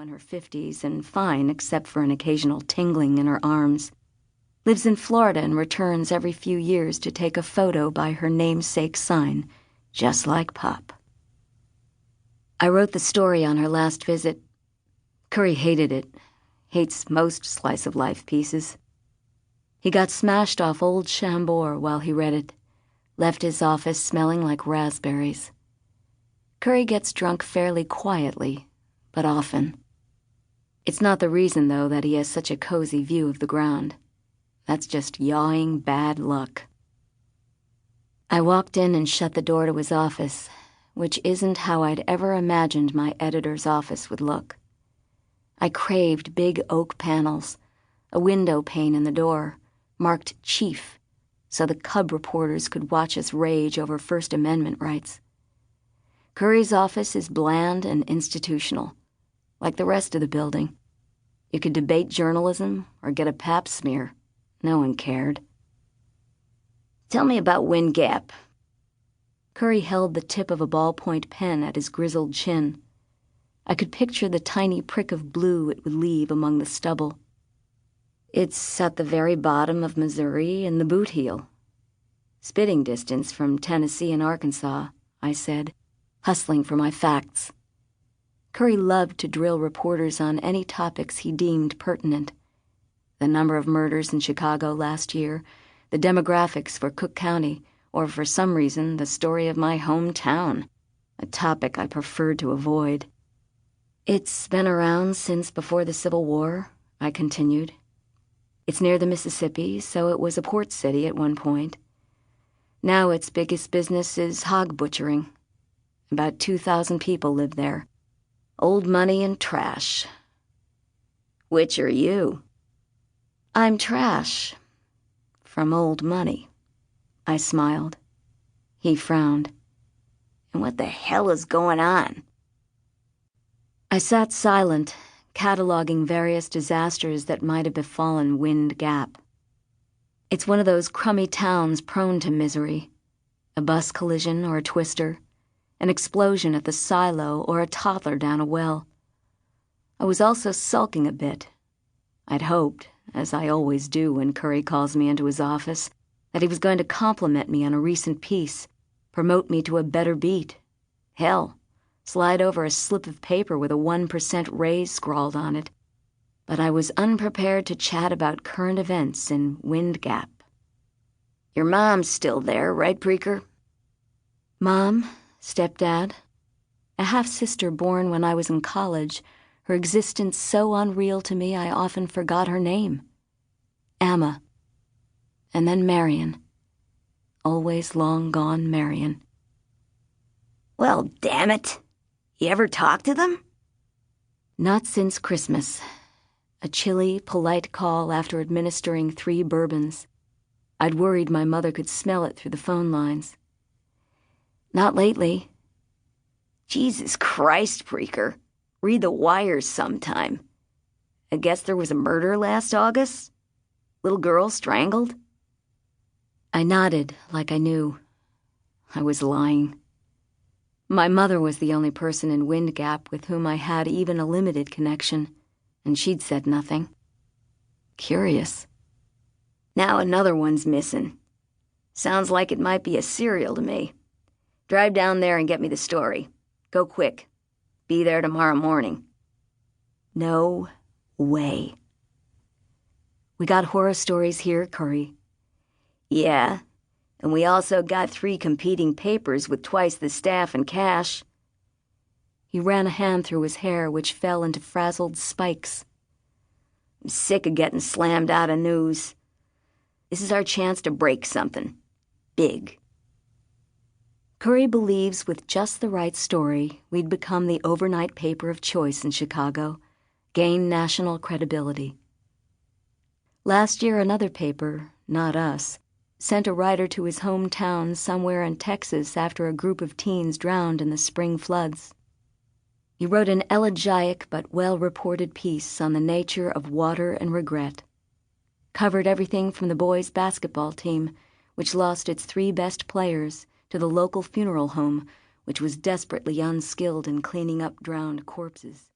in her 50s and fine except for an occasional tingling in her arms. Lives in Florida and returns every few years to take a photo by her namesake sign, just like Pop. I wrote the story on her last visit. Curry hated it. Hates most slice-of-life pieces. He got smashed off Old Chambord while he read it. Left his office smelling like raspberries. Curry gets drunk fairly quietly, but often. It's not the reason, though, that he has such a cozy view of the ground. That's just yawing bad luck. I walked in and shut the door to his office, which isn't how I'd ever imagined my editor's office would look. I craved big oak panels, a window pane in the door, marked Chief, so the cub reporters could watch us rage over First Amendment rights. Curry's office is bland and institutional, like the rest of the building. You could debate journalism or get a pap smear. No one cared. Tell me about Wind Gap. Curry held the tip of a ballpoint pen at his grizzled chin. I could picture the tiny prick of blue it would leave among the stubble. It's at the very bottom of Missouri in the boot heel. Spitting distance from Tennessee and Arkansas, I said, hustling for my facts. Curry loved to drill reporters on any topics he deemed pertinent. The number of murders in Chicago last year, the demographics for Cook County, or for some reason, the story of my hometown, a topic I preferred to avoid. It's been around since before the Civil War, I continued. It's near the Mississippi, so it was a port city at one point. Now its biggest business is hog butchering. About 2,000 people live there. Old money and trash. Which are you? I'm trash. From old money. I smiled. He frowned. And what the hell is going on? I sat silent, cataloging various disasters that might have befallen Wind Gap. It's one of those crummy towns prone to misery. A bus collision or a twister, an explosion at the silo or a toddler down a well. I was also sulking a bit. I'd hoped, as I always do when Curry calls me into his office, that he was going to compliment me on a recent piece, promote me to a better beat. Hell, slide over a slip of paper with a 1% raise scrawled on it. But I was unprepared to chat about current events in Wind Gap. Your mom's still there, right, Preaker? Mom, stepdad, a half-sister born when I was in college, her existence so unreal to me I often forgot her name. Amma. And then Marion. Always long gone Marion. Well, damn it. You ever talk to them? Not since Christmas. A chilly, polite call after administering 3 bourbons. I'd worried my mother could smell it through the phone lines. Not lately. Jesus Christ, Preaker. Read the wires sometime. I guess there was a murder last August? Little girl strangled? I nodded like I knew. I was lying. My mother was the only person in Wind Gap with whom I had even a limited connection, and she'd said nothing. Curious. Now another one's missing. Sounds like it might be a serial to me. Drive down there and get me the story. Go quick. Be there tomorrow morning. No way. We got horror stories here, Curry. Yeah, and we also got 3 competing papers with twice the staff and cash. He ran a hand through his hair, which fell into frazzled spikes. I'm sick of getting slammed out of news. This is our chance to break something. Big. Curry believes with just the right story, we'd become the overnight paper of choice in Chicago, gain national credibility. Last year, another paper, not us, sent a writer to his hometown somewhere in Texas after a group of teens drowned in the spring floods. He wrote an elegiac but well-reported piece on the nature of water and regret. Covered everything from the boys' basketball team, which lost its 3 best players, to the local funeral home, which was desperately unskilled in cleaning up drowned corpses.